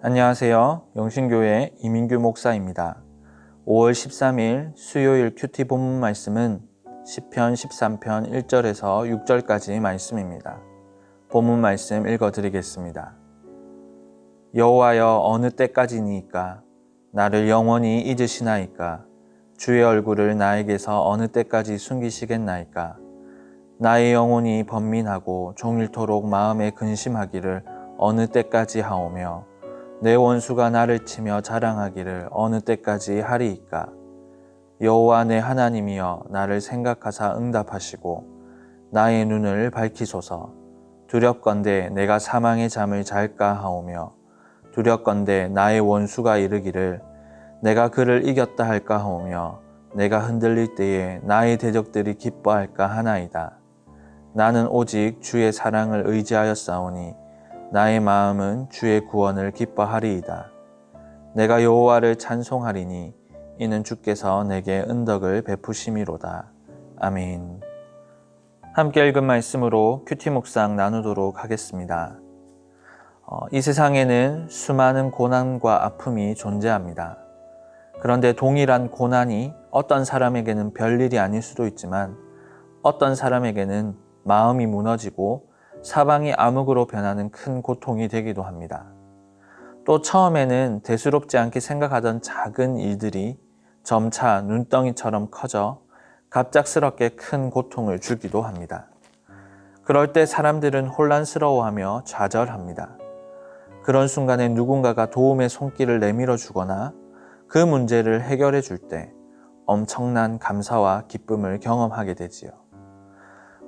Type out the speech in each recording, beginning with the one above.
안녕하세요. 영신교회 이민규 목사입니다. 5월 13일 수요일 큐티 본문 말씀은 시편 13편 1절에서 6절까지 말씀입니다. 본문 말씀 읽어드리겠습니다. 여호와여, 어느 때까지니이까? 나를 영원히 잊으시나이까? 주의 얼굴을 나에게서 어느 때까지 숨기시겠나이까? 나의 영혼이 번민하고 종일토록 마음에 근심하기를 어느 때까지 하오며, 내 원수가 나를 치며 자랑하기를 어느 때까지 하리이까? 여호와 내 하나님이여, 나를 생각하사 응답하시고 나의 눈을 밝히소서. 두렵건대 내가 사망의 잠을 잘까 하오며, 두렵건대 나의 원수가 이르기를 내가 그를 이겼다 할까 하오며, 내가 흔들릴 때에 나의 대적들이 기뻐할까 하나이다. 나는 오직 주의 사랑을 의지하였사오니 나의 마음은 주의 구원을 기뻐하리이다. 내가 여호와를 찬송하리니 이는 주께서 내게 은덕을 베푸심이로다. 아멘. 함께 읽은 말씀으로 큐티 묵상 나누도록 하겠습니다. 이 세상에는 수많은 고난과 아픔이 존재합니다. 그런데 동일한 고난이 어떤 사람에게는 별일이 아닐 수도 있지만 어떤 사람에게는 마음이 무너지고 사방이 암흑으로 변하는 큰 고통이 되기도 합니다. 또 처음에는 대수롭지 않게 생각하던 작은 일들이 점차 눈덩이처럼 커져 갑작스럽게 큰 고통을 주기도 합니다. 그럴 때 사람들은 혼란스러워하며 좌절합니다. 그런 순간에 누군가가 도움의 손길을 내밀어 주거나 그 문제를 해결해 줄 때 엄청난 감사와 기쁨을 경험하게 되지요.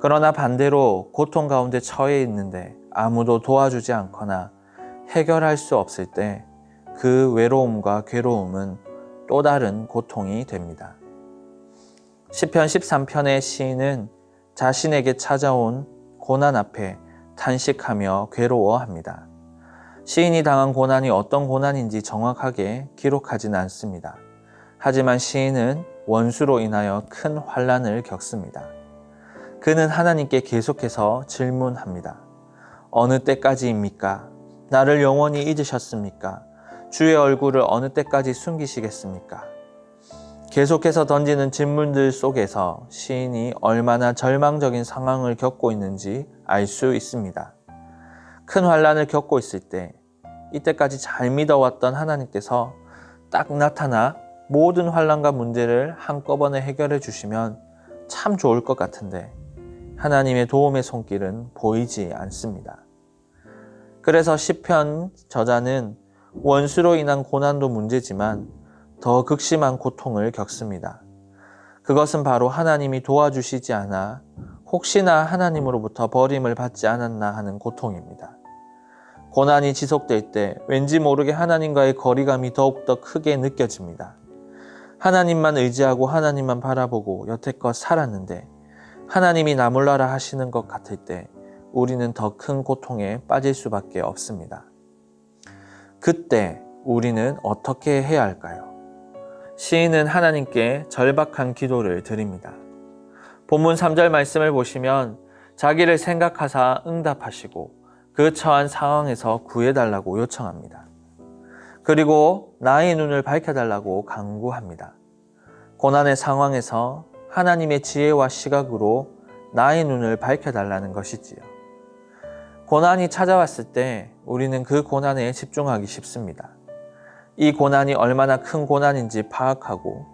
그러나 반대로 고통 가운데 처해 있는데 아무도 도와주지 않거나 해결할 수 없을 때 그 외로움과 괴로움은 또 다른 고통이 됩니다. 시편 13편의 시인은 자신에게 찾아온 고난 앞에 탄식하며 괴로워합니다. 시인이 당한 고난이 어떤 고난인지 정확하게 기록하지는 않습니다. 하지만 시인은 원수로 인하여 큰 환난을 겪습니다. 그는 하나님께 계속해서 질문합니다. 어느 때까지입니까? 나를 영원히 잊으셨습니까? 주의 얼굴을 어느 때까지 숨기시겠습니까? 계속해서 던지는 질문들 속에서 시인이 얼마나 절망적인 상황을 겪고 있는지 알 수 있습니다. 큰 환난을 겪고 있을 때 이때까지 잘 믿어왔던 하나님께서 딱 나타나 모든 환난과 문제를 한꺼번에 해결해 주시면 참 좋을 것 같은데 하나님의 도움의 손길은 보이지 않습니다. 그래서 시편 저자는 원수로 인한 고난도 문제지만 더 극심한 고통을 겪습니다. 그것은 바로 하나님이 도와주시지 않아 혹시나 하나님으로부터 버림을 받지 않았나 하는 고통입니다. 고난이 지속될 때 왠지 모르게 하나님과의 거리감이 더욱더 크게 느껴집니다. 하나님만 의지하고 하나님만 바라보고 여태껏 살았는데 하나님이 나 몰라라 하시는 것 같을 때 우리는 더 큰 고통에 빠질 수밖에 없습니다. 그때 우리는 어떻게 해야 할까요? 시인은 하나님께 절박한 기도를 드립니다. 본문 3절 말씀을 보시면 자기를 생각하사 응답하시고 그 처한 상황에서 구해달라고 요청합니다. 그리고 나의 눈을 밝혀달라고 간구합니다. 고난의 상황에서 하나님의 지혜와 시각으로 나의 눈을 밝혀달라는 것이지요. 고난이 찾아왔을 때 우리는 그 고난에 집중하기 쉽습니다. 이 고난이 얼마나 큰 고난인지 파악하고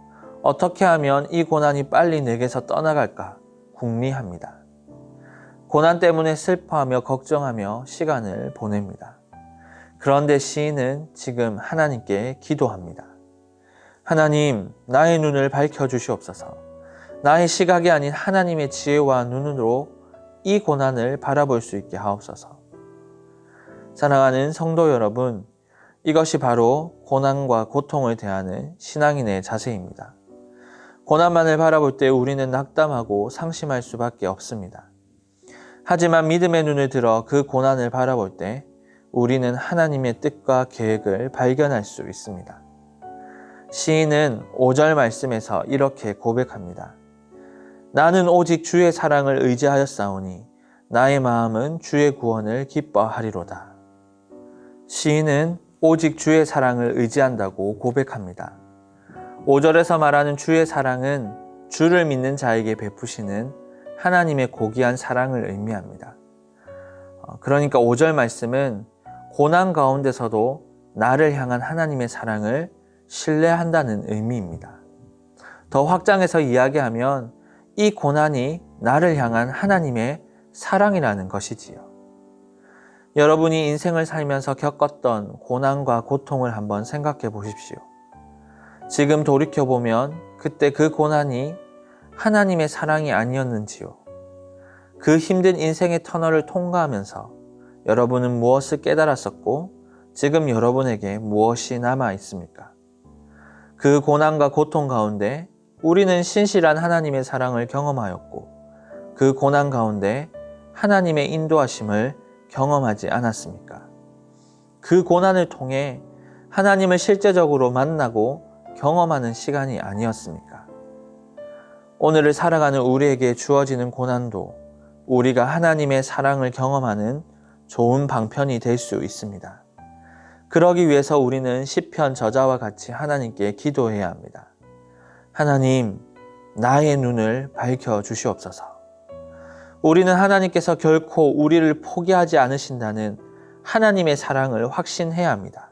어떻게 하면 이 고난이 빨리 내게서 떠나갈까 궁리합니다. 고난 때문에 슬퍼하며 걱정하며 시간을 보냅니다. 그런데 시인은 지금 하나님께 기도합니다. 하나님, 나의 눈을 밝혀주시옵소서. 나의 시각이 아닌 하나님의 지혜와 눈으로 이 고난을 바라볼 수 있게 하옵소서. 사랑하는 성도 여러분, 이것이 바로 고난과 고통을 대하는 신앙인의 자세입니다. 고난만을 바라볼 때 우리는 낙담하고 상심할 수밖에 없습니다. 하지만 믿음의 눈을 들어 그 고난을 바라볼 때 우리는 하나님의 뜻과 계획을 발견할 수 있습니다. 시인은 5절 말씀에서 이렇게 고백합니다. 나는 오직 주의 사랑을 의지하였사오니 나의 마음은 주의 구원을 기뻐하리로다. 시인은 오직 주의 사랑을 의지한다고 고백합니다. 5절에서 말하는 주의 사랑은 주를 믿는 자에게 베푸시는 하나님의 고귀한 사랑을 의미합니다. 그러니까 5절 말씀은 고난 가운데서도 나를 향한 하나님의 사랑을 신뢰한다는 의미입니다. 더 확장해서 이야기하면 이 고난이 나를 향한 하나님의 사랑이라는 것이지요. 여러분이 인생을 살면서 겪었던 고난과 고통을 한번 생각해 보십시오. 지금 돌이켜보면 그때 그 고난이 하나님의 사랑이 아니었는지요. 그 힘든 인생의 터널을 통과하면서 여러분은 무엇을 깨달았었고 지금 여러분에게 무엇이 남아 있습니까? 그 고난과 고통 가운데 우리는 신실한 하나님의 사랑을 경험하였고 그 고난 가운데 하나님의 인도하심을 경험하지 않았습니까? 그 고난을 통해 하나님을 실제적으로 만나고 경험하는 시간이 아니었습니까? 오늘을 살아가는 우리에게 주어지는 고난도 우리가 하나님의 사랑을 경험하는 좋은 방편이 될 수 있습니다. 그러기 위해서 우리는 시편 저자와 같이 하나님께 기도해야 합니다. 하나님, 나의 눈을 밝혀 주시옵소서. 우리는 하나님께서 결코 우리를 포기하지 않으신다는 하나님의 사랑을 확신해야 합니다.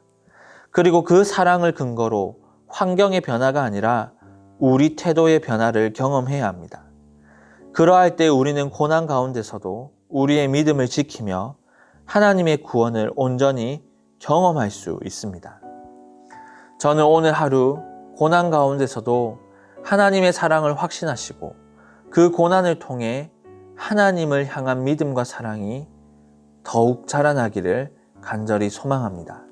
그리고 그 사랑을 근거로 환경의 변화가 아니라 우리 태도의 변화를 경험해야 합니다. 그러할 때 우리는 고난 가운데서도 우리의 믿음을 지키며 하나님의 구원을 온전히 경험할 수 있습니다. 저는 오늘 하루 고난 가운데서도 하나님의 사랑을 확신하시고 그 고난을 통해 하나님을 향한 믿음과 사랑이 더욱 자라나기를 간절히 소망합니다.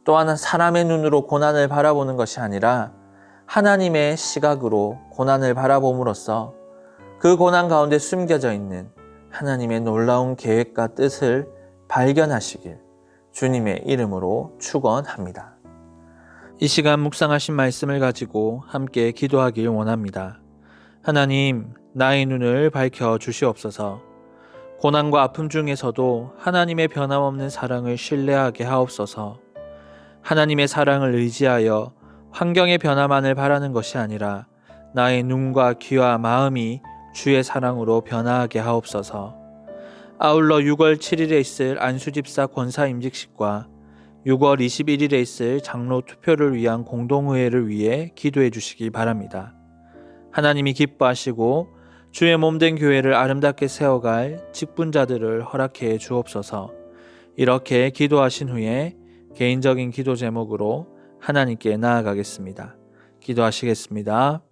또한 사람의 눈으로 고난을 바라보는 것이 아니라 하나님의 시각으로 고난을 바라봄으로써 그 고난 가운데 숨겨져 있는 하나님의 놀라운 계획과 뜻을 발견하시길 주님의 이름으로 축원합니다. 이 시간 묵상하신 말씀을 가지고 함께 기도하길 원합니다. 하나님, 나의 눈을 밝혀 주시옵소서. 고난과 아픔 중에서도 하나님의 변함없는 사랑을 신뢰하게 하옵소서. 하나님의 사랑을 의지하여 환경의 변화만을 바라는 것이 아니라 나의 눈과 귀와 마음이 주의 사랑으로 변화하게 하옵소서. 아울러 6월 7일에 있을 안수집사 권사 임직식과 6월 21일에 있을 장로 투표를 위한 공동의회를 위해 기도해 주시기 바랍니다. 하나님이 기뻐하시고 주의 몸된 교회를 아름답게 세워갈 직분자들을 허락해 주옵소서. 이렇게 기도하신 후에 개인적인 기도 제목으로 하나님께 나아가겠습니다. 기도하시겠습니다.